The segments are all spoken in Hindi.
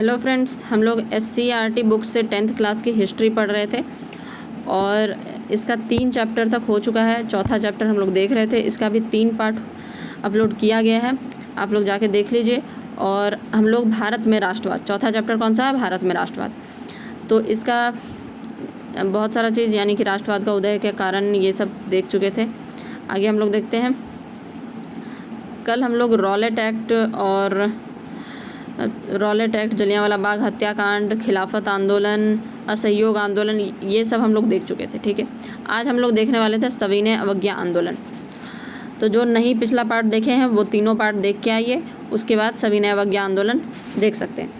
हेलो फ्रेंड्स, हम लोग SCERT बुक से 10th क्लास की हिस्ट्री पढ़ रहे थे और इसका 3 चैप्टर तक हो चुका है। चौथा चैप्टर हम लोग देख रहे थे। इसका भी 3 पार्ट अपलोड किया गया है, आप लोग जाके देख लीजिए। और हम लोग भारत में राष्ट्रवाद, चौथा चैप्टर कौन सा है? भारत में राष्ट्रवाद। तो इसका बहुत सारा चीज़ यानी कि राष्ट्रवाद का उदय के कारण ये सब देख चुके थे। आगे हम लोग देखते हैं। कल हम लोग रॉलेट एक्ट, जलियांवाला बाग हत्याकांड, खिलाफत आंदोलन, असहयोग आंदोलन, ये सब हम लोग देख चुके थे। ठीक है, आज हम लोग देखने वाले थे सविनय अवज्ञा आंदोलन। तो जो नहीं पिछला पार्ट देखे हैं वो तीनों पार्ट देख के आइए, उसके बाद सविनय अवज्ञा आंदोलन देख सकते हैं।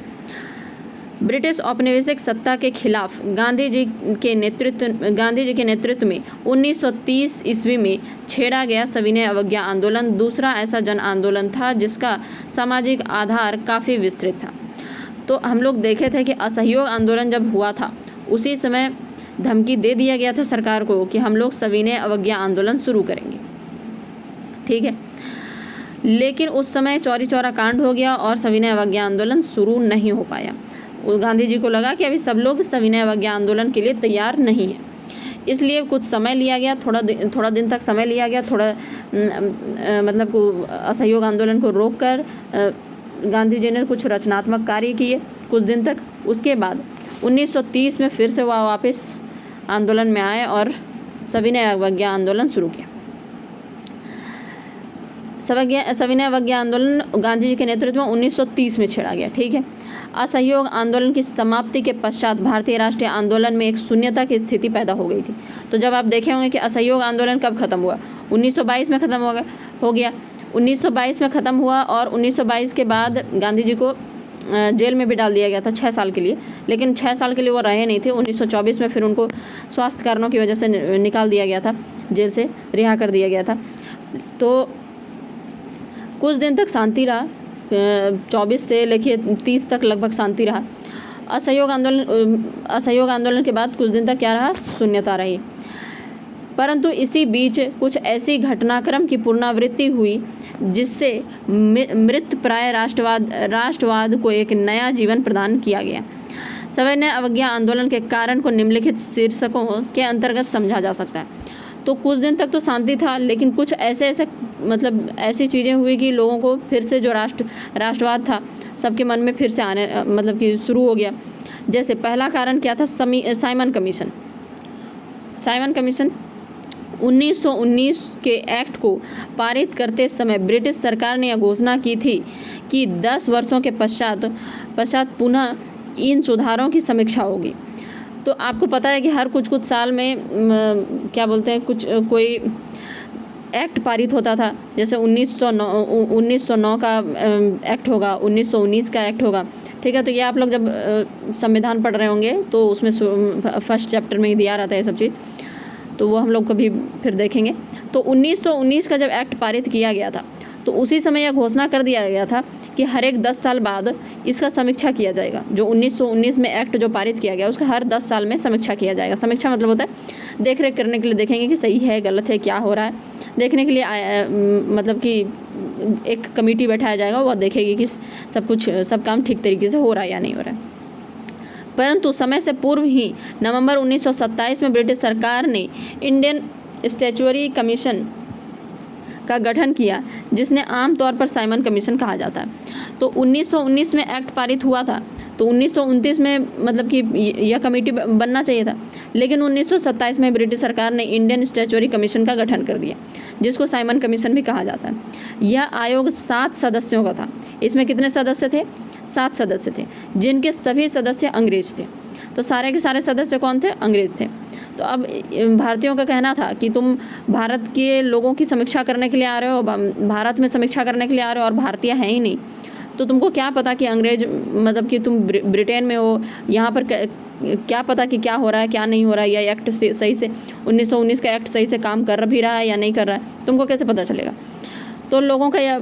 ब्रिटिश औपनिवेशिक सत्ता के खिलाफ गांधी जी के नेतृत्व में 1930 ईस्वी में छेड़ा गया सविनय अवज्ञा आंदोलन दूसरा ऐसा जन आंदोलन था जिसका सामाजिक आधार काफ़ी विस्तृत था। तो हम लोग देखे थे कि असहयोग आंदोलन जब हुआ था उसी समय धमकी दे दिया गया था सरकार को कि हम लोग सविनय अवज्ञा आंदोलन शुरू करेंगे। ठीक है, लेकिन उस समय चौरी चौरा कांड हो गया और सविनय अवज्ञा आंदोलन शुरू नहीं हो पाया। गांधी जी को लगा कि अभी सब लोग सविनय अवज्ञा आंदोलन के लिए तैयार नहीं है, इसलिए कुछ समय लिया गया, थोड़ा दिन तक समय लिया गया। मतलब असहयोग आंदोलन को रोककर गांधी जी ने कुछ रचनात्मक कार्य किए कुछ दिन तक। उसके बाद 1930 में फिर से वह वापस आंदोलन में आए और सविनय अवज्ञा आंदोलन शुरू किया। सविनय अवज्ञा आंदोलन गांधी जी के नेतृत्व में 1930 में छेड़ा गया। ठीक है, असहयोग आंदोलन की समाप्ति के पश्चात भारतीय राष्ट्रीय आंदोलन में एक शून्यता की स्थिति पैदा हो गई थी। तो जब आप देखे होंगे कि असहयोग आंदोलन कब खत्म हुआ, 1922 में खत्म हो गया। 1922 में ख़त्म हुआ और 1922 के बाद गांधी जी को जेल में भी डाल दिया गया था 6 साल के लिए, लेकिन 6 साल के लिए वो रहे नहीं थे। 1924 में फिर उनको स्वास्थ्य कारणों की वजह से निकाल दिया गया था, जेल से रिहा कर दिया गया था। तो कुछ दिन तक शांति रहा, 24 से लेके 30 तक लगभग शांति रहा। असहयोग आंदोलन के बाद कुछ दिन तक क्या रहा? शून्यता रही। परंतु इसी बीच कुछ ऐसी घटनाक्रम की पुनरावृत्ति हुई जिससे मृतप्राय राष्ट्रवाद को एक नया जीवन प्रदान किया गया। सविनय अवज्ञा आंदोलन के कारण को निम्नलिखित शीर्षकों के अंतर्गत समझा जा सकता है। तो कुछ दिन तक तो शांति था, लेकिन कुछ ऐसी चीज़ें हुई कि लोगों को फिर से जो राष्ट्रवाद था सबके मन में फिर से आने कि शुरू हो गया। जैसे पहला कारण क्या था? साइमन कमीशन 1919 के एक्ट को पारित करते समय ब्रिटिश सरकार ने यह घोषणा की थी कि 10 वर्षों के पश्चात पुनः इन सुधारों की समीक्षा होगी। तो आपको पता है कि हर कुछ साल में कोई एक्ट पारित होता था। जैसे 1909 का एक्ट होगा, 1919 का एक्ट होगा। ठीक है, तो ये आप लोग जब संविधान पढ़ रहे होंगे तो उसमें फर्स्ट चैप्टर में ही दिया रहता है ये सब चीज़, तो वो हम लोग कभी फिर देखेंगे। तो 1919 का जब एक्ट पारित किया गया था तो उसी समय यह घोषणा कर दिया गया था कि हर एक 10 साल बाद इसका समीक्षा किया जाएगा। जो 1919 में एक्ट जो पारित किया गया उसका हर 10 साल में समीक्षा किया जाएगा। समीक्षा मतलब होता है देख रेख करने के लिए, देखेंगे कि सही है गलत है क्या हो रहा है, देखने के लिए मतलब कि एक कमेटी बैठाया जाएगा, वो देखेगी कि सब काम ठीक तरीके से हो रहा है या नहीं हो रहा है। परंतु समय से पूर्व ही नवंबर 1927 में ब्रिटिश सरकार ने इंडियन स्टैट्यूटरी कमीशन का गठन किया, जिसने आमतौर पर साइमन कमीशन कहा जाता है। तो 1919 में एक्ट पारित हुआ था, तो 1929 में कि यह कमेटी बनना चाहिए था, लेकिन 1927 में ब्रिटिश सरकार ने इंडियन स्टैट्यूटरी कमीशन का गठन कर दिया, जिसको साइमन कमीशन भी कहा जाता है। यह आयोग 7 सदस्यों का था। इसमें कितने सदस्य थे? 7 सदस्य थे, जिनके सभी सदस्य अंग्रेज थे। तो सारे के सारे सदस्य कौन थे? अंग्रेज थे। तो अब भारतीयों का कहना था कि तुम भारत के लोगों की समीक्षा करने के लिए आ रहे हो, भारत में समीक्षा करने के लिए आ रहे हो और भारतीय हैं ही नहीं, तो तुमको क्या पता कि अंग्रेज कि तुम ब्रिटेन में हो, यहाँ पर क्या पता कि क्या हो रहा है क्या नहीं हो रहा है, या एक्ट सही से 1919 का एक्ट सही से काम कर भी रहा है या नहीं कर रहा है, तुमको कैसे पता चलेगा? तो लोगों का यह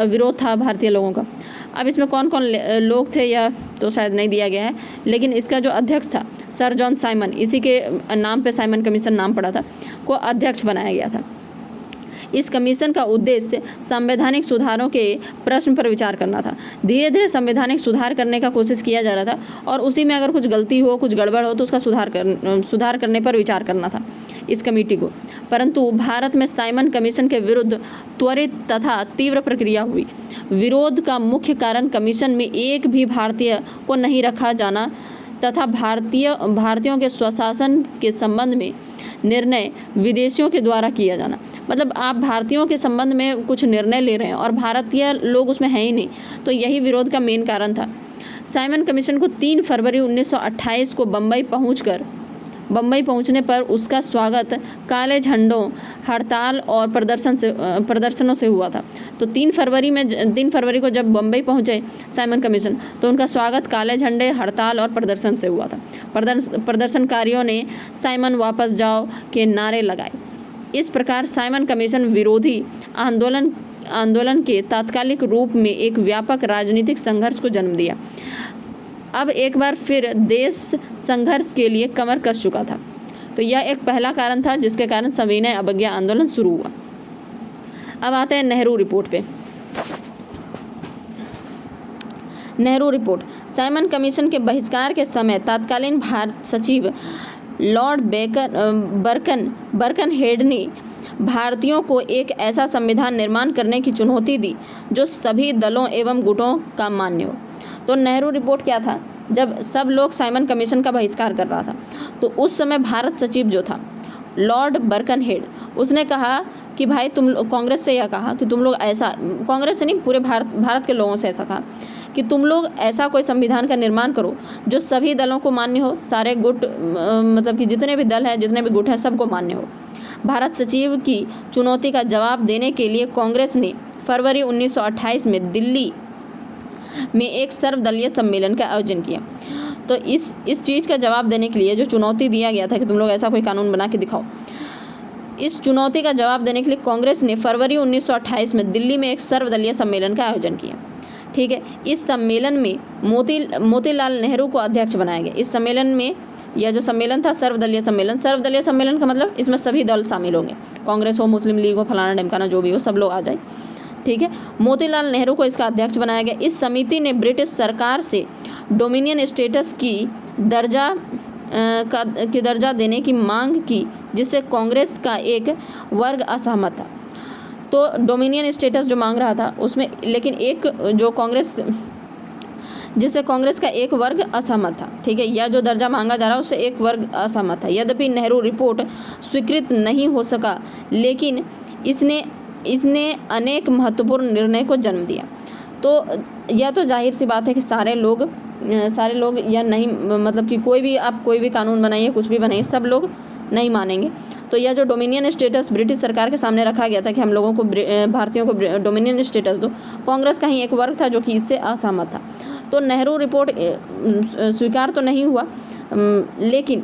विरोध था, भारतीय लोगों का। अब इसमें कौन कौन लोग थे यह तो शायद नहीं दिया गया है, लेकिन इसका जो अध्यक्ष था सर जॉन साइमन, इसी के नाम पे साइमन कमीशन नाम पड़ा था, को अध्यक्ष बनाया गया था। इस कमीशन का उद्देश्य संवैधानिक सुधारों के प्रश्न पर विचार करना था। धीरे धीरे संवैधानिक सुधार करने का कोशिश किया जा रहा था और उसी में अगर कुछ गलती हो, कुछ गड़बड़ हो तो उसका सुधार करने पर विचार करना था इस कमेटी को। परंतु भारत में साइमन कमीशन के विरुद्ध त्वरित तथा तीव्र प्रक्रिया हुई। विरोध का मुख्य कारण कमीशन में एक भी भारतीय को नहीं रखा जाना तथा भारतीयों के स्वशासन के संबंध में निर्णय विदेशियों के द्वारा किया जाना। मतलब आप भारतीयों के संबंध में कुछ निर्णय ले रहे हैं और भारतीय लोग उसमें हैं ही नहीं, तो यही विरोध का मेन कारण था। साइमन कमीशन को 3 फरवरी 1928 को बम्बई पहुंचने पर उसका स्वागत काले झंडों, हड़ताल और प्रदर्शनों से हुआ था। तो 3 फरवरी को जब बम्बई पहुंचे साइमन कमीशन, तो उनका स्वागत काले झंडे, हड़ताल और प्रदर्शन से हुआ था। प्रदर्शनकारियों ने साइमन वापस जाओ के नारे लगाए। इस प्रकार साइमन कमीशन विरोधी आंदोलन के तात्कालिक रूप में एक व्यापक राजनीतिक संघर्ष को जन्म दिया। अब एक बार फिर देश संघर्ष के लिए कमर कस चुका था। तो यह एक पहला कारण था जिसके कारण सविनय अवज्ञा आंदोलन शुरू हुआ। अब आते हैं नेहरू रिपोर्ट पे। नेहरू रिपोर्ट। साइमन कमीशन के बहिष्कार के समय तत्कालीन भारत सचिव लॉर्ड बर्कनहेड ने भारतीयों को एक ऐसा संविधान निर्माण करने की चुनौती दी जो सभी दलों एवं गुटों का मान्य हो। तो नेहरू रिपोर्ट क्या था? जब सब लोग साइमन कमीशन का बहिष्कार कर रहा था, तो उस समय भारत सचिव जो था लॉर्ड बर्कनहेड, उसने कहा कि भाई तुम कांग्रेस से यह कहा कि तुम लोग ऐसा, कांग्रेस से नहीं पूरे भारत के लोगों से ऐसा कहा कि तुम लोग ऐसा कोई संविधान का निर्माण करो जो सभी दलों को मान्य हो, सारे गुट मतलब कि जितने भी दल हैं, जितने भी गुट हैं, सबको मान्य हो। भारत सचिव की चुनौती का जवाब देने के लिए कांग्रेस ने फरवरी 1928 में दिल्ली में एक सर्वदलीय सम्मेलन का आयोजन किया। तो इस चीज़ का जवाब देने के लिए जो चुनौती दिया गया था कि तुम लोग ऐसा कोई कानून बना के दिखाओ, इस चुनौती का जवाब देने के लिए कांग्रेस ने फरवरी 1928 में दिल्ली में एक सर्वदलीय सम्मेलन का आयोजन किया। ठीक है, इस सम्मेलन में मोतीलाल नेहरू को अध्यक्ष बनाया गया। इस सम्मेलन में यह जो सम्मेलन था सर्वदलीय सम्मेलन का मतलब इसमें सभी दल शामिल होंगे, कांग्रेस हो, मुस्लिम लीग हो, फलाना ढिमकाना जो भी हो, सब लोग आ जाए। ठीक है, मोतीलाल नेहरू को इसका अध्यक्ष बनाया गया। इस समिति ने ब्रिटिश सरकार से डोमिनियन स्टेटस की दर्जा देने की मांग की, जिससे कांग्रेस का एक वर्ग असहमत था। तो डोमिनियन स्टेटस जो मांग रहा था उसमें, लेकिन एक जो जिससे कांग्रेस का एक वर्ग असहमत था। ठीक है, यह जो दर्जा मांगा जा रहा है उससे एक वर्ग असहमत था। यद्यपि नेहरू रिपोर्ट स्वीकृत नहीं हो सका, लेकिन इसने अनेक महत्वपूर्ण निर्णय को जन्म दिया। तो यह तो जाहिर सी बात है कि सारे लोग या नहीं, मतलब कि कोई भी कानून बनाइए, कुछ भी बनाइए, सब लोग नहीं मानेंगे। तो यह जो डोमिनियन स्टेटस ब्रिटिश सरकार के सामने रखा गया था कि हम लोगों को, भारतीयों को डोमिनियन स्टेटस दो, कांग्रेस का ही एक वर्ग था जो कि इससे असहमत था। तो नेहरू रिपोर्ट स्वीकार तो नहीं हुआ, लेकिन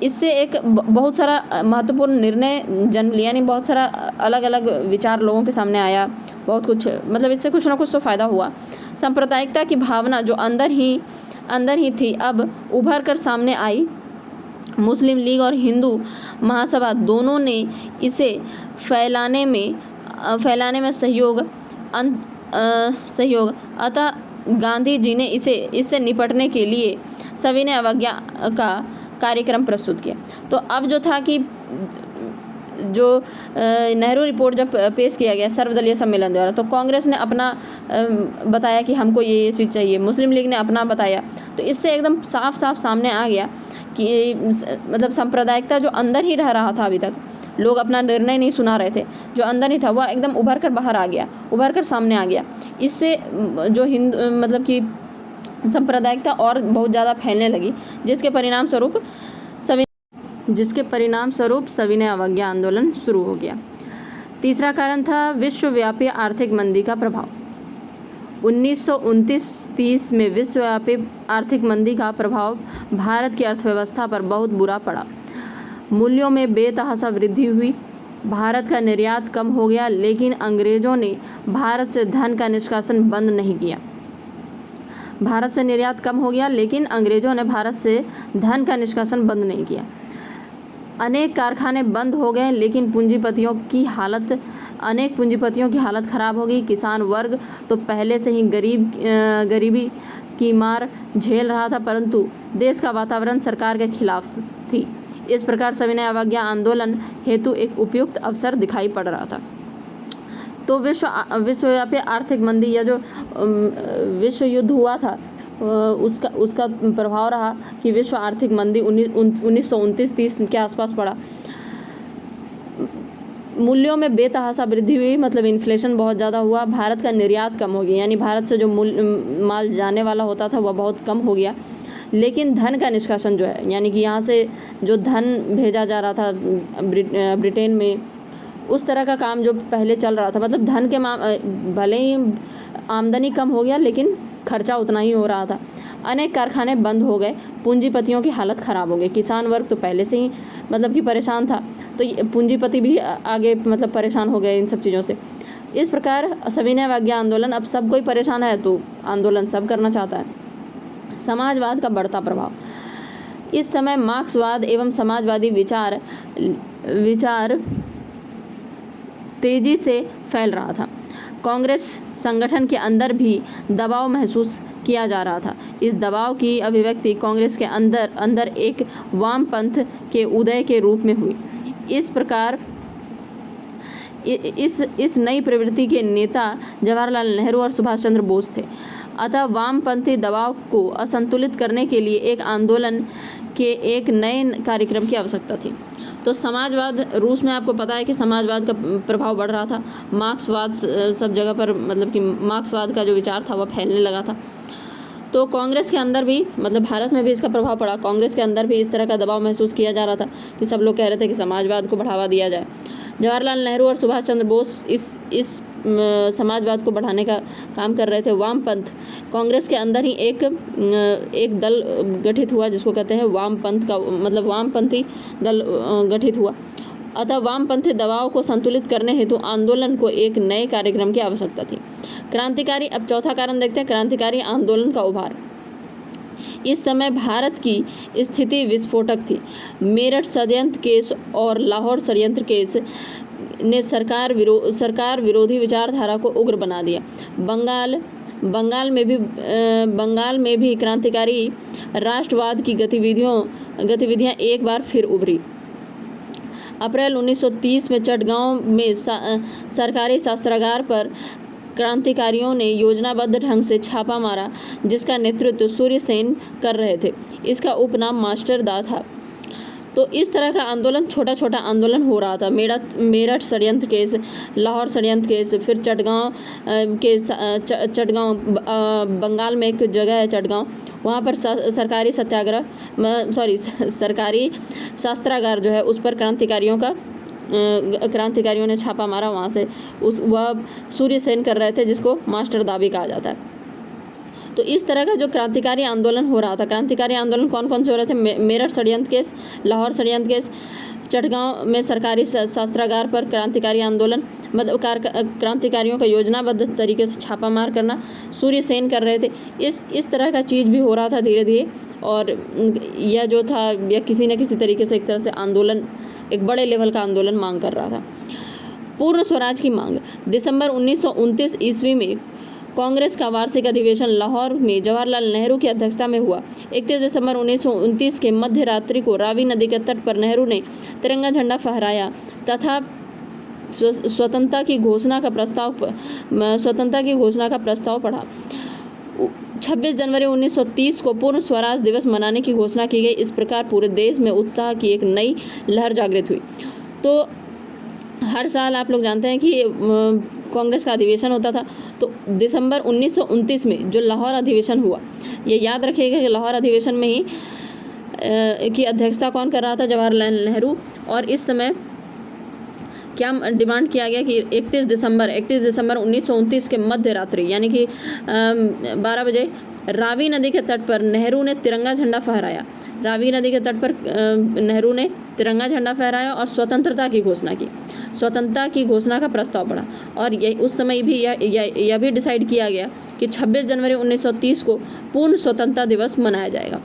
इससे एक बहुत सारा महत्वपूर्ण निर्णय जन्म लिया, यानी बहुत सारा अलग अलग विचार लोगों के सामने आया, बहुत कुछ, मतलब इससे कुछ ना कुछ तो फ़ायदा हुआ। सांप्रदायिकता की भावना जो अंदर ही थी अब उभर कर सामने आई। मुस्लिम लीग और हिंदू महासभा दोनों ने इसे फैलाने में सहयोग, अतः गांधी जी ने इससे निपटने के लिए सविनय अवज्ञा का कार्यक्रम प्रस्तुत किया। तो अब जो था कि जो नेहरू रिपोर्ट जब पेश किया गया सर्वदलीय सम्मेलन द्वारा, तो कांग्रेस ने अपना बताया कि हमको ये चीज़ चाहिए, मुस्लिम लीग ने अपना बताया। तो इससे एकदम साफ सामने आ गया कि मतलब सांप्रदायिकता जो अंदर ही रह रहा था, अभी तक लोग अपना निर्णय नहीं सुना रहे थे, जो अंदर ही था वह एकदम उभर कर बाहर आ गया, उभर कर सामने आ गया। इससे जो हिंदू मतलब कि सांप्रदायिकता और बहुत ज़्यादा फैलने लगी, जिसके परिणाम स्वरूप सविनय अवज्ञा आंदोलन शुरू हो गया। तीसरा कारण था विश्वव्यापी आर्थिक मंदी का प्रभाव। 1929-30 में विश्वव्यापी आर्थिक मंदी का प्रभाव भारत की अर्थव्यवस्था पर बहुत बुरा पड़ा। मूल्यों में बेतहाशा वृद्धि हुई, भारत का निर्यात कम हो गया, लेकिन अंग्रेज़ों ने भारत से धन का निष्कासन बंद नहीं किया। भारत से निर्यात कम हो गया, लेकिन अंग्रेज़ों ने भारत से धन का निष्कासन बंद नहीं किया। अनेक कारखाने बंद हो गए, लेकिन अनेक पूंजीपतियों की हालत खराब हो गई। किसान वर्ग तो पहले से ही गरीबी की मार झेल रहा था, परंतु देश का वातावरण सरकार के खिलाफ थी। इस प्रकार सविनय अवज्ञा आंदोलन हेतु एक उपयुक्त अवसर दिखाई पड़ रहा था। तो विश्वव्यापी आर्थिक मंदी या जो विश्व युद्ध हुआ था उसका प्रभाव रहा कि विश्व आर्थिक मंदी 1929-30 के आसपास पड़ा। मूल्यों में बेतहाशा वृद्धि हुई, मतलब इन्फ्लेशन बहुत ज़्यादा हुआ। भारत का निर्यात कम हो गया, यानी भारत से जो माल जाने वाला होता था वह बहुत कम हो गया। लेकिन धन का निष्कासन जो है, यानी कि यहाँ से जो धन भेजा जा रहा था ब्रिटेन में, उस तरह का काम जो पहले चल रहा था, मतलब धन के भले ही आमदनी कम हो गया लेकिन खर्चा उतना ही हो रहा था। अनेक कारखाने बंद हो गए, पूंजीपतियों की हालत ख़राब हो गई। किसान वर्ग तो पहले से ही मतलब कि परेशान था, तो पूंजीपति भी आगे मतलब परेशान हो गए इन सब चीज़ों से। इस प्रकार सविनय अवज्ञा आंदोलन, अब सब कोई परेशान है तो आंदोलन सब करना चाहता है। समाजवाद का बढ़ता प्रभाव। इस समय मार्क्सवाद एवं समाजवादी विचार तेजी से फैल रहा था। कांग्रेस संगठन के अंदर भी दबाव महसूस किया जा रहा था। इस दबाव की अभिव्यक्ति कांग्रेस के अंदर एक वामपंथ के उदय के रूप में हुई। इस प्रकार इस नई प्रवृत्ति के नेता जवाहरलाल नेहरू और सुभाष चंद्र बोस थे। अतः वामपंथी दबाव को असंतुलित करने के लिए एक आंदोलन के एक नए कार्यक्रम की आवश्यकता थी। तो समाजवाद, रूस में आपको पता है कि समाजवाद का प्रभाव बढ़ रहा था। मार्क्सवाद सब जगह पर, मतलब कि मार्क्सवाद का जो विचार था वह फैलने लगा था। तो कांग्रेस के अंदर भी, मतलब भारत में भी इसका प्रभाव पड़ा। कांग्रेस के अंदर भी इस तरह का दबाव महसूस किया जा रहा था कि सब लोग कह रहे थे कि समाजवाद को बढ़ावा दिया जाए। जवाहरलाल नेहरू और सुभाष चंद्र बोस इस समाजवाद को बढ़ाने का काम कर रहे थे। वामपंथ, कांग्रेस के अंदर ही एक दल गठित हुआ जिसको कहते हैं वामपंथ का, मतलब वामपंथी दल गठित हुआ। अतः वामपंथी दबाव को संतुलित करने हेतु आंदोलन को एक नए कार्यक्रम की आवश्यकता थी। क्रांतिकारी, अब चौथा कारण देखते हैं, क्रांतिकारी आंदोलन का उभार। इस समय भारत की स्थिति विस्फोटक थी। मेरठ षड्यंत्र केस और लाहौर षड्यंत्र केस ने सरकार विरोधी विचारधारा को उग्र बना दिया। बंगाल में भी क्रांतिकारी राष्ट्रवाद की गतिविधियां एक बार फिर उभरी। अप्रैल 1930 में चटगांव में सरकारी शस्त्रागार पर क्रांतिकारियों ने योजनाबद्ध ढंग से छापा मारा, जिसका नेतृत्व सूर्य सेन कर रहे थे। इसका उपनाम मास्टर दा था। तो इस तरह का आंदोलन, छोटा छोटा आंदोलन हो रहा था। मेरठ षड्यंत्र केस, लाहौर षड्यंत्र केस, फिर चटगांव बंगाल में एक जगह है चटगांव, वहाँ पर सरकारी शस्त्रागार जो है उस पर क्रांतिकारियों ने छापा मारा। वहाँ से वह सूर्य सेन कर रहे थे, जिसको मास्टर दा भी कहा जाता है। तो इस तरह का जो क्रांतिकारी आंदोलन हो रहा था, क्रांतिकारी आंदोलन कौन कौन से हो रहे थे? मेरठ षड्यंत्र केस, लाहौर षड्यंत्र केस, चटगांव में सरकारी शस्त्रागार पर क्रांतिकारी आंदोलन, मतलब क्रांतिकारियों का योजनाबद्ध तरीके से छापा मार करना, सूर्य सेन कर रहे थे। इस तरह का चीज़ भी हो रहा था धीरे धीरे। और यह जो था, यह किसी न किसी तरीके से एक तरह से आंदोलन, एक बड़े लेवल का आंदोलन मांग कर रहा था। पूर्ण स्वराज की मांग। दिसंबर 1929 ईस्वी में कांग्रेस का वार्षिक अधिवेशन लाहौर में जवाहरलाल नेहरू की अध्यक्षता में हुआ। 31 दिसंबर 1929 के मध्य रात्रि को रावी नदी के तट पर नेहरू ने तिरंगा झंडा फहराया तथा स्वतंत्रता की घोषणा का प्रस्ताव पढ़ा। 26 जनवरी 1930 को पूर्ण स्वराज दिवस मनाने की घोषणा की गई। इस प्रकार पूरे देश में उत्साह की एक नई लहर जागृत हुई। तो हर साल आप लोग जानते हैं कि कांग्रेस का अधिवेशन होता था। तो दिसंबर 1929 में जो लाहौर अधिवेशन हुआ, ये याद रखिएगा कि लाहौर अधिवेशन में ही की अध्यक्षता कौन कर रहा था? जवाहरलाल नेहरू। और इस समय क्या डिमांड किया गया कि 31 दिसंबर 1929 के मध्य रात्रि, यानी कि 12 बजे रावी नदी के तट पर नेहरू ने तिरंगा झंडा फहराया। रावी नदी के तट पर नेहरू ने तिरंगा झंडा फहराया और स्वतंत्रता की घोषणा की। स्वतंत्रता की घोषणा का प्रस्ताव पड़ा। और उस समय भी यह भी डिसाइड किया गया कि 26 जनवरी 1930 को पूर्ण स्वतंत्रता दिवस मनाया जाएगा।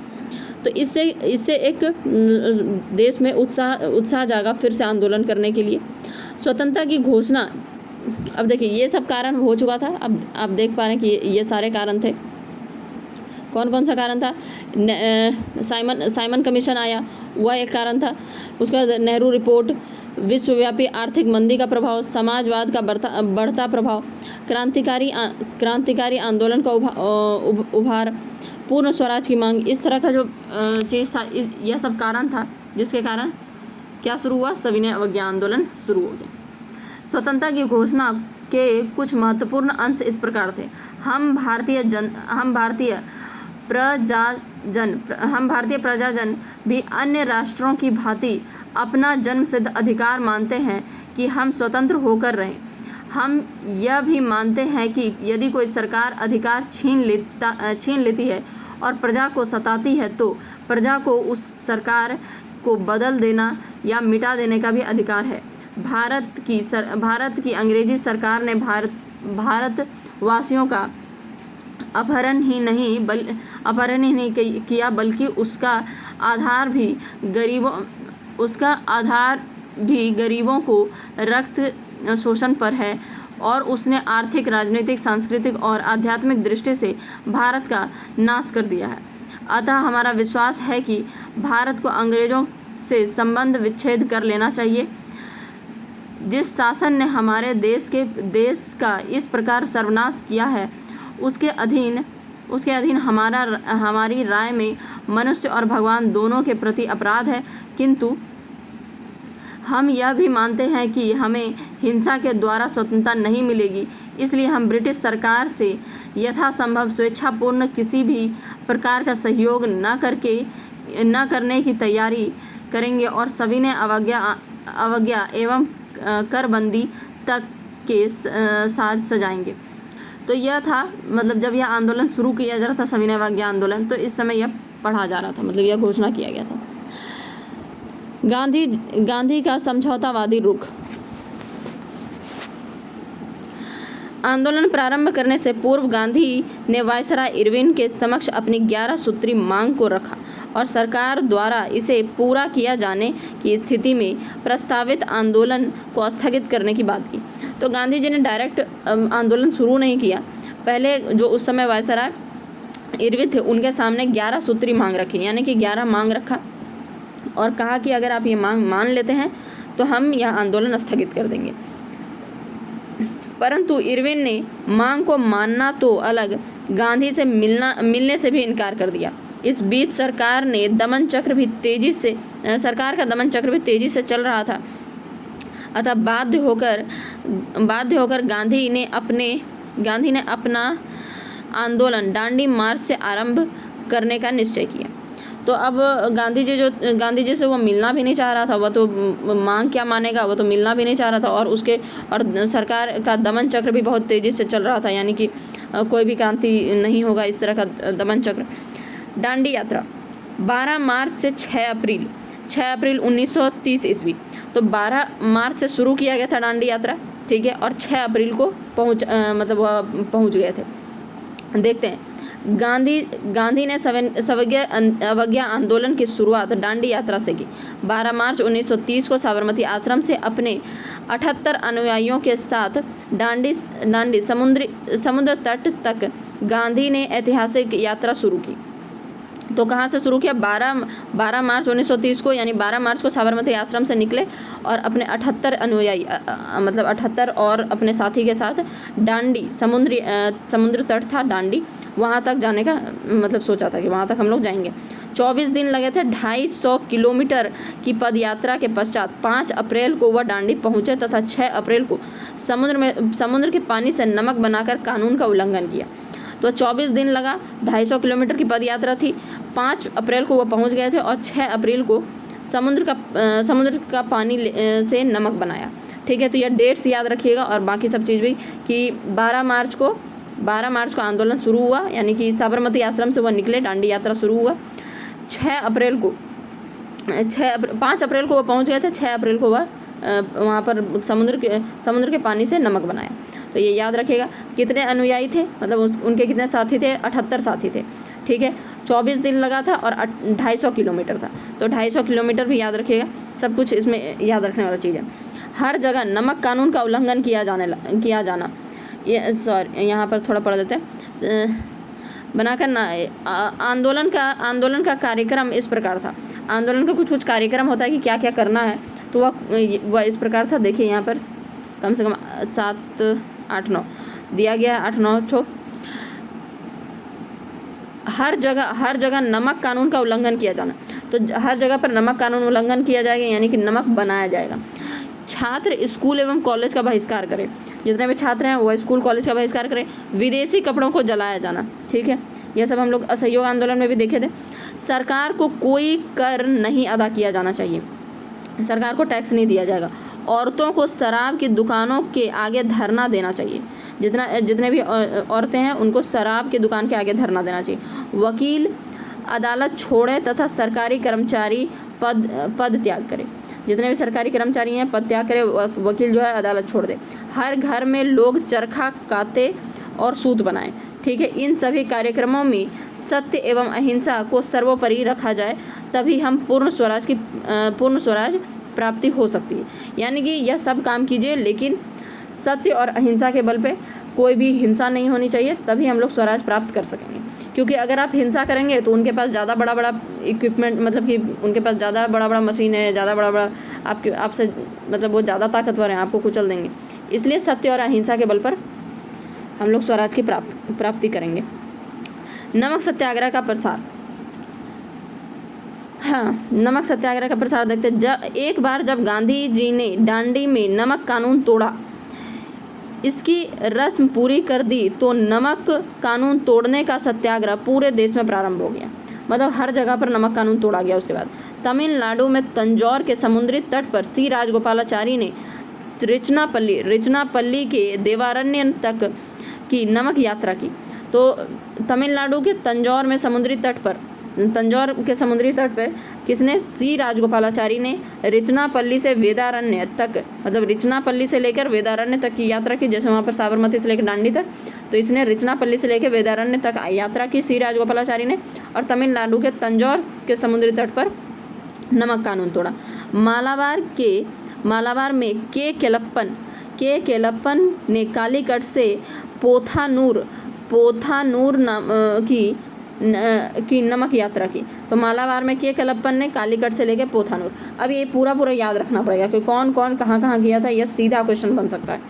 तो इससे एक देश में उत्साह जागा फिर से आंदोलन करने के लिए। स्वतंत्रता की घोषणा, अब देखिए ये सब कारण हो चुका था, अब आप देख पा रहे हैं कि ये सारे कारण थे। कौन कौन सा कारण था? साइमन कमीशन आया, वह एक कारण था। उसके बाद नेहरू रिपोर्ट, विश्वव्यापी आर्थिक मंदी का प्रभाव, समाजवाद का बढ़ता प्रभाव, क्रांतिकारी आंदोलन का उभार, पूर्ण स्वराज की मांग, इस तरह का जो चीज़ था, यह सब कारण था जिसके कारण क्या शुरू हुआ? सविनय अवज्ञा आंदोलन शुरू हो गया। स्वतंत्रता की घोषणा के कुछ महत्वपूर्ण अंश इस प्रकार थे। हम भारतीय प्रजाजन भी अन्य राष्ट्रों की भांति अपना जन्मसिद्ध अधिकार मानते हैं कि हम स्वतंत्र होकर रहें। हम यह भी मानते हैं कि यदि कोई सरकार अधिकार छीन लेती है और प्रजा को सताती है तो प्रजा को उस सरकार को बदल देना या मिटा देने का भी अधिकार है। भारत की अंग्रेजी सरकार ने भारतवासियों का अपहरण ही नहीं किया, बल्कि उसका आधार भी गरीबों को रक्त शोषण पर है और उसने आर्थिक, राजनीतिक, सांस्कृतिक और आध्यात्मिक दृष्टि से भारत का नाश कर दिया है। अतः हमारा विश्वास है कि भारत को अंग्रेजों से संबंध विच्छेद कर लेना चाहिए। जिस शासन ने हमारे देश का इस प्रकार सर्वनाश किया है उसके अधीन हमारी राय में मनुष्य और भगवान दोनों के प्रति अपराध है। किंतु हम यह भी मानते हैं कि हमें हिंसा के द्वारा स्वतंत्रता नहीं मिलेगी, इसलिए हम ब्रिटिश सरकार से यथासंभव स्वेच्छापूर्ण किसी भी प्रकार का सहयोग न करने की तैयारी करेंगे और सविनय अवज्ञा एवं करबंदी तक के साथ सजाएंगे। तो यह था, मतलब जब यह आंदोलन शुरू किया जा रहा था, सविनय अवज्ञा आंदोलन, तो इस समय यह पढ़ा जा रहा था, मतलब यह घोषणा किया गया था। गांधी का समझौतावादी रुख। आंदोलन प्रारंभ करने से पूर्व गांधी ने वायसराय इरविन के समक्ष अपनी 11 सूत्री मांग को रखा और सरकार द्वारा इसे पूरा किया जाने की स्थिति में प्रस्तावित आंदोलन को स्थगित करने की बात की। तो गांधी जी ने डायरेक्ट आंदोलन शुरू नहीं किया, पहले जो उस समय वायसराय इरविन थे उनके सामने 11 सूत्री मांग रखी, यानी कि 11 मांग रखा और कहा कि अगर आप ये मांग मान लेते हैं तो हम यह आंदोलन स्थगित कर देंगे। परंतु इरविन ने मांग को मानना तो अलग, गांधी से मिलने से भी इनकार कर दिया। इस बीच सरकार का दमन चक्र भी तेजी से चल रहा था। अतः बाध्य होकर गांधी ने अपना आंदोलन दांडी मार्च से आरंभ करने का निश्चय किया। तो अब गांधी जी से वो मिलना भी नहीं चाह रहा था, वह तो मांग क्या मानेगा, वो तो मिलना भी नहीं चाह रहा था और सरकार का दमन चक्र भी बहुत तेज़ी से चल रहा था, यानी कि कोई भी क्रांति नहीं होगा, इस तरह का दमन चक्र। दांडी यात्रा 12 मार्च से 6 अप्रैल 1930 ईस्वी। तो 12 मार्च से शुरू किया गया था दांडी यात्रा, ठीक है, और 6 अप्रैल को पहुंच गए थे। देखते हैं, गांधी ने अवज्ञा आंदोलन की शुरुआत दांडी यात्रा से की। 12 मार्च 1930 को साबरमती आश्रम से अपने 78 अनुयायियों के साथ दांडी समुद्र तट तक गांधी ने ऐतिहासिक यात्रा शुरू की। तो कहाँ से शुरू किया? 12 मार्च 1930 को, यानी 12 मार्च को साबरमती आश्रम से निकले और अपने 78 अनुयायी, मतलब 78 और अपने साथी के साथ दांडी समुद्र तट था दांडी, वहाँ तक जाने का मतलब सोचा था कि वहाँ तक हम लोग जाएंगे। 24 दिन लगे थे। 250 किलोमीटर की पदयात्रा के पश्चात 5 अप्रैल को वह दांडी पहुँचे तथा 6 अप्रैल को समुद्र के पानी से नमक बनाकर कानून का उल्लंघन किया। तो 24 दिन लगा, 250 किलोमीटर की पदयात्रा थी, 5 अप्रैल को वो पहुंच गए थे और 6 अप्रैल को समुद्र का पानी से नमक बनाया, ठीक है। तो यह डेट्स याद रखिएगा और बाकी सब चीज़ भी कि 12 मार्च को आंदोलन शुरू हुआ, यानी कि साबरमती आश्रम से वह निकले, दांडी यात्रा शुरू हुआ। 5 अप्रैल को वह पहुँच गए थे, 6 अप्रैल को वह वहाँ पर समुद्र के पानी से नमक बनाया। तो ये याद रखिएगा। कितने अनुयायी थे, मतलब उनके कितने साथी थे, 78 साथी थे, ठीक है। 24 दिन लगा था और 250 किलोमीटर था, तो 250 किलोमीटर भी याद रखिएगा। सब कुछ इसमें याद रखने वाला चीज़ है। हर जगह नमक कानून का उल्लंघन किया जाना, ये सॉरी यहाँ पर थोड़ा पढ़ देते हैं। बनाकर ना आंदोलन का कार्यक्रम इस प्रकार था। आंदोलन का कुछ कार्यक्रम होता है कि क्या क्या करना है, तो वह इस प्रकार था। देखिए यहाँ पर कम से कम 7, 8, 9 दिया गया, 8, 9 ठो। हर जगह नमक कानून का उल्लंघन किया जाना, तो हर जगह पर नमक कानून उल्लंघन किया जाएगा, यानी कि नमक बनाया जाएगा। छात्र स्कूल एवं कॉलेज का बहिष्कार करें, जितने भी छात्र हैं वह स्कूल कॉलेज का बहिष्कार करें। विदेशी कपड़ों को जलाया जाना, ठीक है, यह सब हम लोग असहयोग आंदोलन में भी देखे थे। सरकार को कोई कर नहीं अदा किया जाना चाहिए, सरकार को टैक्स नहीं दिया जाएगा। औरतों को शराब की दुकानों के आगे धरना देना चाहिए, जितने भी औरतें हैं उनको शराब की दुकान के आगे धरना देना चाहिए। वकील अदालत छोड़े तथा सरकारी कर्मचारी पद त्याग करे, जितने भी सरकारी कर्मचारी हैं पद त्याग करे, वकील जो है अदालत छोड़ दे। हर घर में लोग चरखा काते और सूत बनाएं, ठीक है। इन सभी कार्यक्रमों में सत्य एवं अहिंसा को सर्वोपरि रखा जाए, तभी हम पूर्ण स्वराज प्राप्ति हो सकती है। यानी कि यह सब काम कीजिए, लेकिन सत्य और अहिंसा के बल पे, कोई भी हिंसा नहीं होनी चाहिए, तभी हम लोग स्वराज प्राप्त कर सकेंगे। क्योंकि अगर आप हिंसा करेंगे तो उनके पास ज़्यादा बड़ा इक्विपमेंट, मतलब कि उनके पास ज़्यादा बड़ा मशीन है, ज़्यादा बड़ा आपसे मतलब वो ज़्यादा ताकतवर हैं, आपको कुचल देंगे। इसलिए सत्य और अहिंसा के बल पर हम लोग स्वराज की प्राप्ति करेंगे। नमक सत्याग्रह का प्रसार, हाँ, नमक सत्याग्रह का प्रसार देखते हैं। एक बार जब गांधी जी ने डांडी में नमक कानून तोड़ा, इसकी रस्म पूरी कर दी, तो नमक कानून तोड़ने का सत्याग्रह पूरे देश में प्रारंभ हो गया। मतलब हर जगह पर नमक कानून तोड़ा गया। उसके बाद तमिलनाडु में तंजौर के समुद्री तट पर सी राजगोपालाचारी ने रिचनापल्ली के देवारण्य तक की नमक यात्रा की। तो तमिलनाडु के तंजौर के समुद्री तट पर किसने, सी राजगोपालाचारी ने रिचनापल्ली से वेदारण्य तक, मतलब रिचनापल्ली से लेकर वेदारण्य तक की यात्रा की। जैसे वहाँ पर साबरमती से लेकर दांडी तक, तो इसने रिचनापल्ली से लेकर वेदारण्य तक यात्रा की सी राजगोपालाचारी ने, और तमिलनाडु के तंजौर के समुद्री तट पर नमक कानून तोड़ा। मालाबार में के केलप्पन ने कालीकट से पोथानूर की नमक यात्रा की। तो मालाबार में के केलप्पन ने कालीकट से लेकर पोथानूर। अब ये पूरा याद रखना पड़ेगा कि कौन कौन कहाँ किया था, यह सीधा क्वेश्चन बन सकता है।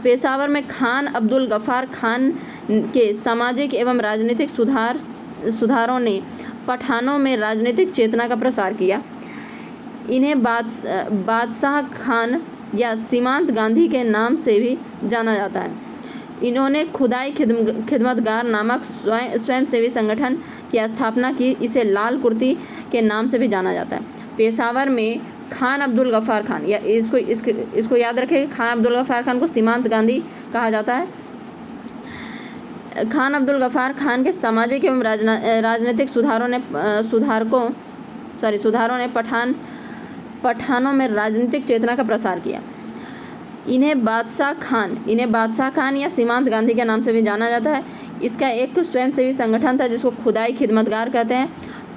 पेशावर में खान अब्दुल गफ्फार खान के सामाजिक एवं राजनीतिक सुधारों ने पठानों में राजनीतिक चेतना का प्रसार किया। इन्हें बादशाह खान या सीमांत गांधी के नाम से भी जाना जाता है। इन्होंने खुदाई खिदमतगार नामक स्वयंसेवी संगठन की स्थापना की। इसे लाल कुर्ती के नाम से भी जाना जाता है। पेशावर में खान अब्दुल गफ्फार खान, या इसको याद रखें, खान अब्दुल गफ्फार खान को सीमांत गांधी कहा जाता है। खान अब्दुल गफ्फार खान के सामाजिक एवं राजनीतिक सुधारों ने पठानों में राजनीतिक चेतना का प्रसार किया। इन्हें बादशाह खान या सीमांत गांधी के नाम से भी जाना जाता है। इसका एक स्वयंसेवी संगठन था जिसको खुदाई खिदमतगार कहते हैं।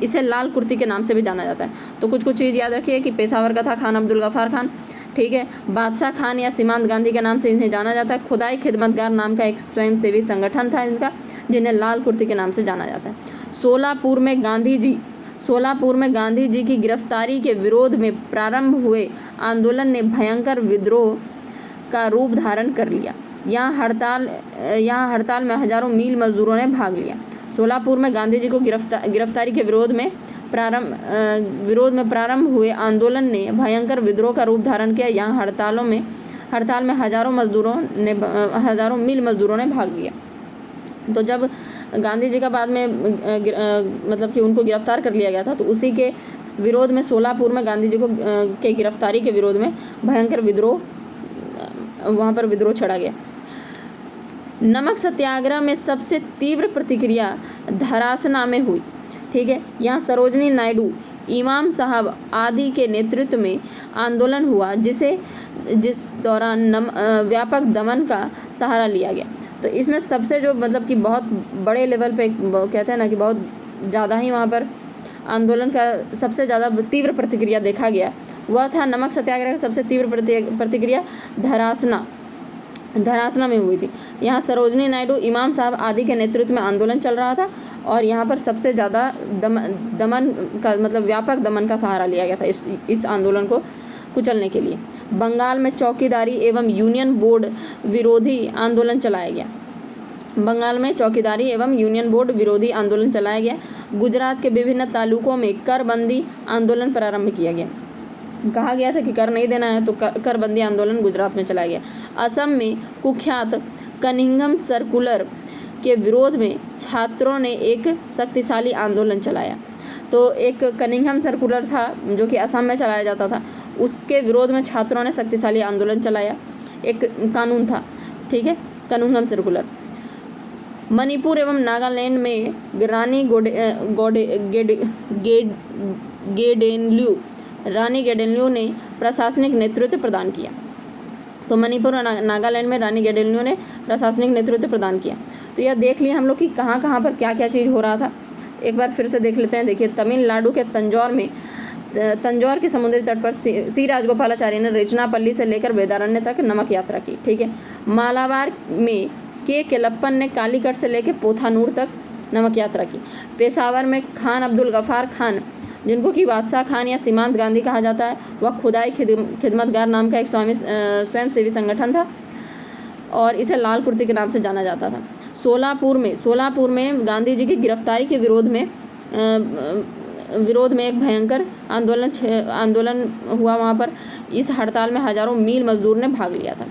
इसे लाल कुर्ती के नाम से भी जाना जाता है। तो कुछ चीज़ याद रखिए कि पेशावर का था खान अब्दुल गफ्फार खान, ठीक है। बादशाह खान या सीमांत गांधी के नाम से इन्हें जाना जाता है। खुदाई खिदमतगार नाम का एक स्वयंसेवी संगठन था इनका, जिन्हें लाल कुर्ती के नाम से जाना जाता है। सोलापुर में गांधी जी की गिरफ्तारी के विरोध में प्रारंभ हुए आंदोलन ने भयंकर विद्रोह का रूप धारण कर लिया। यहाँ हड़ताल में हजारों मील मजदूरों ने भाग लिया। सोलापुर में गांधी जी को गिरफ्तारी के विरोध में प्रारंभ हुए आंदोलन ने भयंकर विद्रोह का रूप धारण किया। यहाँ हड़ताल में हजारों मील मजदूरों ने भाग लिया। तो जब गांधी जी का बाद में मतलब कि उनको गिरफ्तार कर लिया गया था, तो उसी के विरोध में सोलापुर में गांधी जी को के गिरफ्तारी के विरोध में भयंकर वहाँ पर विद्रोह छड़ा गया। नमक सत्याग्रह में सबसे तीव्र प्रतिक्रिया धरासना में हुई, ठीक है। यहाँ सरोजनी नायडू, इमाम साहब आदि के नेतृत्व में आंदोलन हुआ, जिसे जिस दौरान व्यापक दमन का सहारा लिया गया। तो इसमें सबसे जो मतलब कि बहुत बड़े लेवल पे कहते हैं ना कि बहुत ज़्यादा ही वहाँ पर आंदोलन का सबसे ज़्यादा तीव्र प्रतिक्रिया देखा गया, वह था नमक सत्याग्रह का सबसे तीव्र प्रतिक्रिया धरासना में हुई थी। यहाँ सरोजनी नायडू, इमाम साहब आदि के नेतृत्व में आंदोलन चल रहा था और यहाँ पर सबसे ज़्यादा दमन का मतलब व्यापक दमन का सहारा लिया गया था इस आंदोलन को कुचलने के लिए। बंगाल में चौकीदारी एवं यूनियन बोर्ड विरोधी आंदोलन चलाया गया। बंगाल में चौकीदारी एवं यूनियन बोर्ड विरोधी आंदोलन चलाया गया। गुजरात के विभिन्न तालुकों में करबंदी आंदोलन प्रारंभ किया गया। कहा गया था कि कर नहीं देना है, तो करबंदी आंदोलन गुजरात में चलाया गया। असम में कुख्यात कनिंघम सर्कुलर के विरोध में छात्रों ने एक शक्तिशाली आंदोलन चलाया। तो एक कनिंघम सर्कुलर था जो कि असम में चलाया जाता था, उसके विरोध में छात्रों ने शक्तिशाली आंदोलन चलाया। एक कानून था, ठीक है, कनिंघम सर्कुलर। मणिपुर एवं नागालैंड में रानी गेडेनल्यू ने प्रशासनिक नेतृत्व प्रदान किया। तो मणिपुर और नागालैंड में रानी गेडेनल्यू ने प्रशासनिक नेतृत्व प्रदान किया। तो यह देख लिया हम लोग कि कहाँ कहाँ पर क्या क्या चीज़ हो रहा था। एक बार फिर से देख लेते हैं। देखिए, तमिलनाडु के तंजौर के समुद्री तट पर सी राजगोपालाचारी ने रेचनापल्ली से लेकर वेदारण्य तक नमक यात्रा की, ठीक है। मालाबार में के केलप्पन ने कालीकट से लेकर पोथानूर तक नमक यात्रा की। पेशावर में खान अब्दुल गफ़ार खान, जिनको कि बादशाह खान या सीमांत गांधी कहा जाता है, वह खुदाई खिदमतगार नाम का एक स्वयंसेवी संगठन था और इसे लाल कुर्ती के नाम से जाना जाता था। सोलापुर में गांधी जी की गिरफ्तारी के विरोध में एक भयंकर आंदोलन हुआ वहाँ पर। इस हड़ताल में हजारों मील मजदूर ने भाग लिया था।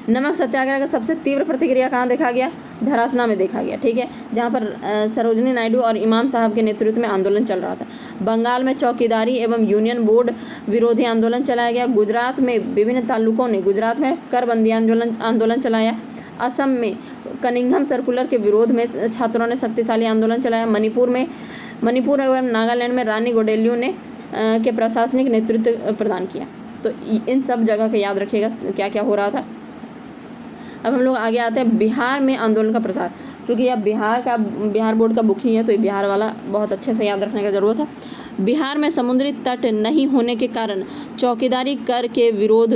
नमक सत्याग्रह का सबसे तीव्र प्रतिक्रिया कहाँ देखा गया? धरासना में देखा गया, ठीक है, जहाँ पर सरोजनी नायडू और इमाम साहब के नेतृत्व में आंदोलन चल रहा था। बंगाल में चौकीदारी एवं यूनियन बोर्ड विरोधी आंदोलन चलाया गया। गुजरात में विभिन्न तालुकों ने करबंदी आंदोलन चलाया। असम में कनिंघम सर्कुलर के विरोध में छात्रों ने शक्तिशाली आंदोलन चलाया। मणिपुर एवं नागालैंड में रानी गेडेनल्यू ने के प्रशासनिक नेतृत्व प्रदान किया। तो इन सब जगह का याद रखिएगा क्या क्या हो रहा था। अब हम लोग आगे आते हैं बिहार में आंदोलन का प्रसार। क्योंकि अब बिहार बोर्ड का बुक ही है, तो ये बिहार वाला बहुत अच्छे से याद रखने का ज़रूरत है। बिहार में समुद्री तट नहीं होने के कारण चौकीदारी कर के विरोध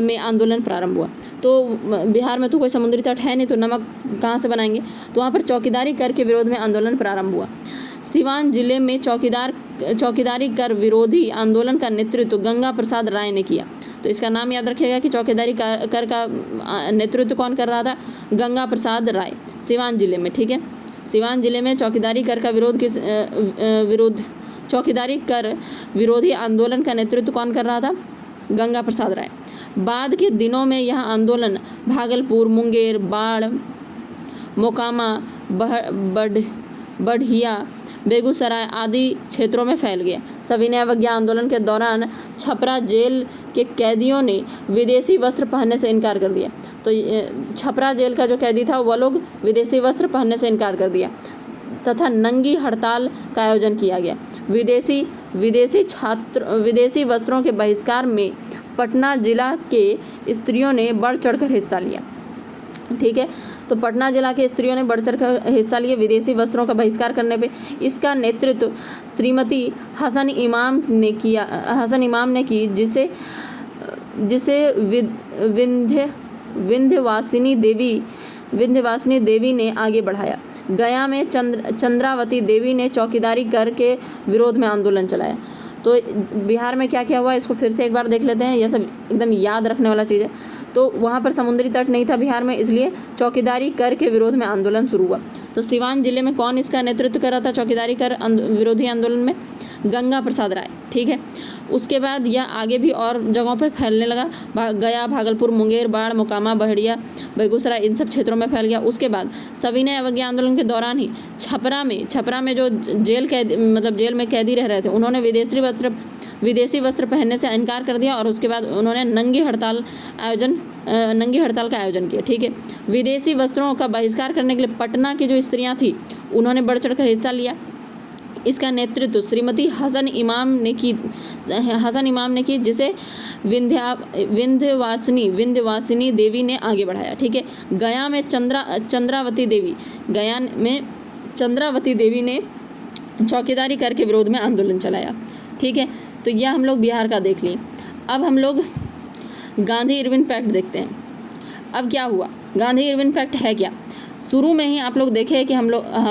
में आंदोलन प्रारंभ हुआ। तो बिहार में तो कोई समुद्री तट है नहीं, तो नमक कहाँ से बनाएंगे? तो वहाँ पर चौकीदारी कर के विरोध में आंदोलन प्रारंभ हुआ। सिवान जिले में चौकीदारी कर विरोधी आंदोलन का नेतृत्व गंगा प्रसाद राय ने किया। तो इसका नाम याद रखिएगा कि चौकीदारी कर का नेतृत्व कौन कर रहा था? गंगा प्रसाद राय, सिवान जिले में, ठीक है। सिवान जिले में चौकीदारी कर का चौकीदारी कर विरोधी आंदोलन का नेतृत्व कौन कर रहा था? गंगा प्रसाद राय। बाद के दिनों में यह आंदोलन भागलपुर, मुंगेर, बाढ़, मोकामा, बढ़िया, बेगूसराय आदि क्षेत्रों में फैल गया। सविनय अवज्ञा आंदोलन के दौरान छपरा जेल के कैदियों ने विदेशी वस्त्र पहनने से इनकार कर दिया। तो छपरा जेल का जो कैदी था, वह लोग विदेशी वस्त्र पहनने से इनकार कर दिया तथा नंगी हड़ताल का आयोजन किया गया। विदेशी वस्त्रों के बहिष्कार में पटना जिला के स्त्रियों ने बढ़ चढ़कर हिस्सा लिया, ठीक है। तो पटना जिला के स्त्रियों ने बढ़ चढ़कर हिस्सा लिए विदेशी वस्त्रों का बहिष्कार करने पे। इसका नेतृत्व श्रीमती हसन इमाम ने की, जिसे विंध्यवासिनी देवी ने आगे बढ़ाया। गया में चंद्रावती देवी ने चौकीदारी कर के विरोध में आंदोलन चलाया। तो बिहार में क्या क्या हुआ, इसको फिर से एक बार देख लेते हैं। यह सब एकदम याद रखने वाला चीज़ है। तो वहाँ पर समुद्री तट नहीं था बिहार में, इसलिए चौकीदारी कर के विरोध में आंदोलन शुरू हुआ। तो सिवान जिले में कौन इसका नेतृत्व कर रहा था चौकीदारी कर विरोधी आंदोलन में? गंगा प्रसाद राय, ठीक है। उसके बाद यह आगे भी और जगहों पर फैलने लगा। गया, भागलपुर, मुंगेर, बाढ़, मोकामा, बढ़िया, बेगूसराय, इन सब क्षेत्रों में फैल गया। उसके बाद सविनय अवज्ञा आंदोलन के दौरान ही छपरा में जो जेल में कैदी रह रहे थे, उन्होंने विदेशी वस्त्र पहनने से इनकार कर दिया और उसके बाद उन्होंने नंगी हड़ताल का आयोजन किया, ठीक है। विदेशी वस्त्रों का बहिष्कार करने के लिए पटना की जो स्त्रियां थी, उन्होंने बढ़ चढ़कर हिस्सा लिया। इसका नेतृत्व श्रीमती हसन इमाम ने की जिसे विंध्यवासिनी देवी ने आगे बढ़ाया। ठीक है, गया में चंद्रावती देवी ने चौकीदारी करके विरोध में आंदोलन चलाया। ठीक है, तो यह हम लोग बिहार का देख लिए। अब हम लोग गांधी इरविन पैक्ट देखते हैं। अब क्या हुआ, गांधी इरविन पैक्ट है क्या। शुरू में ही आप लोग देखे कि हम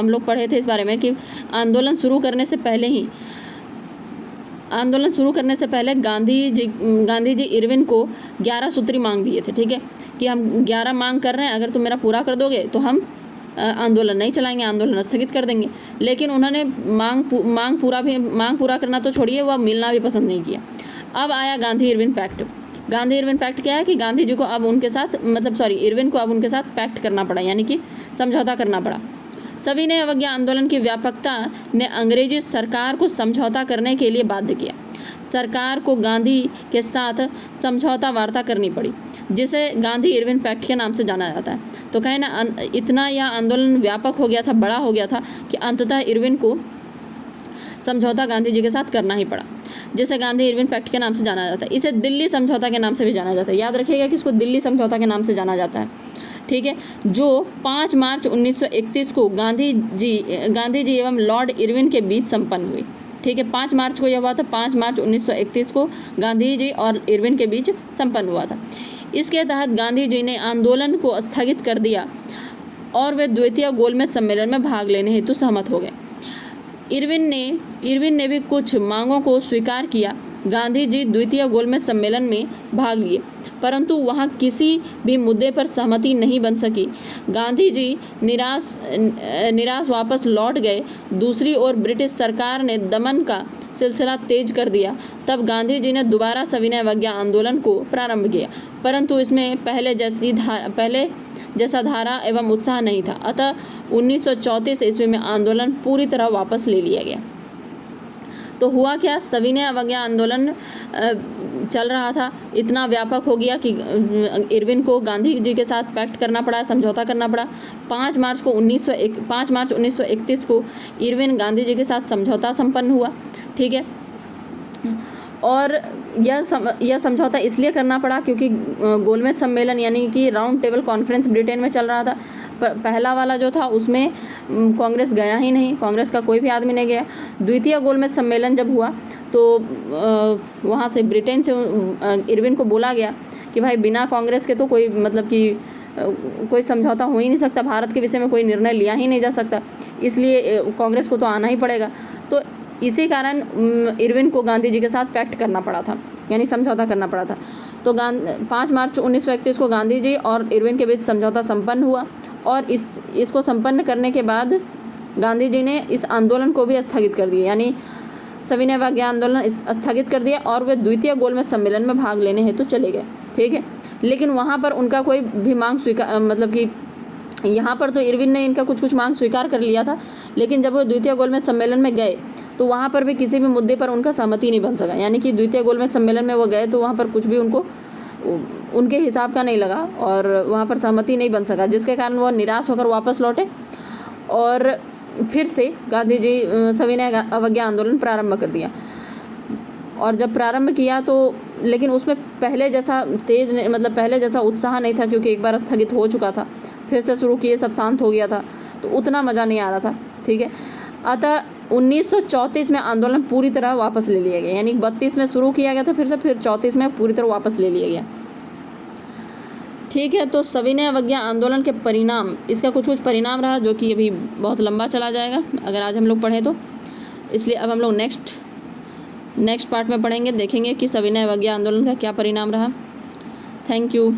लोग पढ़े थे इस बारे में कि आंदोलन शुरू करने से पहले गांधी जी इरविन को 11 सूत्री मांग दिए थे। ठीक है, कि हम 11 मांग कर रहे हैं, अगर तुम मेरा पूरा कर दोगे तो हम आंदोलन नहीं चलाएंगे, आंदोलन स्थगित कर देंगे। लेकिन उन्होंने मांग पूरा करना तो छोड़िए, वह मिलना भी पसंद नहीं किया। अब आया Gandhi Irwin pact. Gandhi Irwin pact क्या है कि गांधी जी को अब उनके साथ इरविन को अब उनके साथ पैक्ट करना पड़ा, यानी कि समझौता करना पड़ा। सविनय अवज्ञा आंदोलन की व्यापकता ने अंग्रेजी सरकार को समझौता करने के लिए बाध्य किया। सरकार को गांधी के साथ समझौता वार्ता करनी पड़ी, जिसे गांधी इरविन पैक्ट के नाम से जाना जाता है। तो कहें ना, इतना यह आंदोलन व्यापक हो गया था, बड़ा हो गया था कि अंततः इरविन को समझौता गांधी जी के साथ करना ही पड़ा, जिसे गांधी इरविन पैक्ट के नाम से जाना जाता है। इसे दिल्ली समझौता के नाम से भी जाना जाता है। याद रखिएगा कि इसको दिल्ली समझौता के नाम से जाना जाता है। ठीक है, जो 5 मार्च 1931 को गांधी जी एवं लॉर्ड इरविन के बीच संपन्न हुई। ठीक है, 5 मार्च को यह हुआ था। 5 मार्च 1931 को गांधी जी और इरविन के बीच संपन्न हुआ था। इसके तहत गांधी जी ने आंदोलन को स्थगित कर दिया और वे द्वितीय गोलमेज सम्मेलन में भाग लेने हेतु सहमत हो गए। इरविन ने भी कुछ मांगों को स्वीकार किया। गांधी जी द्वितीय गोलमेज सम्मेलन में भाग लिए, परंतु वहां किसी भी मुद्दे पर सहमति नहीं बन सकी। गांधी जी निराश वापस लौट गए। दूसरी ओर ब्रिटिश सरकार ने दमन का सिलसिला तेज कर दिया। तब गांधी जी ने दोबारा सविनय अवज्ञा आंदोलन को प्रारंभ किया, परंतु इसमें पहले जैसा धारा एवं उत्साह नहीं था। अतः 1934 ईस्वी में आंदोलन पूरी तरह वापस ले लिया गया। तो हुआ क्या, सविनय अवज्ञा आंदोलन चल रहा था, इतना व्यापक हो गया कि इरविन को गांधी जी के साथ पैक्ट करना पड़ा, समझौता करना पड़ा। 5 मार्च 1931 को इरविन गांधी जी के साथ समझौता संपन्न हुआ। ठीक है, और यह समझौता इसलिए करना पड़ा क्योंकि गोलमेज सम्मेलन यानी कि राउंड टेबल कॉन्फ्रेंस ब्रिटेन में चल रहा था। पहला वाला जो था उसमें कांग्रेस गया ही नहीं, कांग्रेस का कोई भी आदमी नहीं गया। द्वितीय गोलमेज सम्मेलन जब हुआ तो वहाँ से ब्रिटेन से इरविन को बोला गया कि भाई बिना कांग्रेस के तो कोई समझौता हो ही नहीं सकता, भारत के विषय में कोई निर्णय लिया ही नहीं जा सकता, इसलिए कांग्रेस को तो आना ही पड़ेगा। तो इसी कारण इरविन को गांधी जी के साथ पैक्ट करना पड़ा था, यानी समझौता करना पड़ा था। तो 5 मार्च 1931 को गांधी जी और इरविन के बीच समझौता संपन्न हुआ और इसको संपन्न करने के बाद गांधी जी ने इस आंदोलन को भी स्थगित कर दिया, यानी सविनय अवज्ञा आंदोलन स्थगित कर दिया और वे द्वितीय गोलमेज सम्मेलन में भाग लेने हेतु चले गए। ठीक है, लेकिन वहाँ पर उनका कोई भी मांग यहाँ पर तो इरविन ने इनका कुछ मांग स्वीकार कर लिया था, लेकिन जब वो द्वितीय गोलमेज सम्मेलन में गए तो वहाँ पर भी किसी भी मुद्दे पर उनका सहमति नहीं बन सका। यानी कि द्वितीय गोलमेज सम्मेलन में वो गए तो वहाँ पर कुछ भी उनके हिसाब का नहीं लगा और वहाँ पर सहमति नहीं बन सका, जिसके कारण वो निराश होकर वापस लौटे और फिर से गांधी जी सविनय अवज्ञा आंदोलन प्रारंभ कर दिया। और जब प्रारंभ किया तो लेकिन उसमें पहले जैसा पहले जैसा उत्साह नहीं था, क्योंकि एक बार स्थगित हो चुका था, फिर से शुरू किए, सब शांत हो गया था, तो उतना मज़ा नहीं आ रहा था। ठीक है, अतः 1934 में आंदोलन पूरी तरह वापस ले लिया गया, यानी 32 में शुरू किया गया था, फिर 34 में पूरी तरह वापस ले लिया गया। ठीक है, तो सविनय अवज्ञा आंदोलन के परिणाम, इसका कुछ परिणाम रहा जो कि अभी बहुत लंबा चला जाएगा अगर आज हम लोग पढ़ें तो, इसलिए अब हम लोग नेक्स्ट पार्ट में पढ़ेंगे, देखेंगे कि सविनय अवज्ञा आंदोलन का क्या परिणाम रहा। Thank you.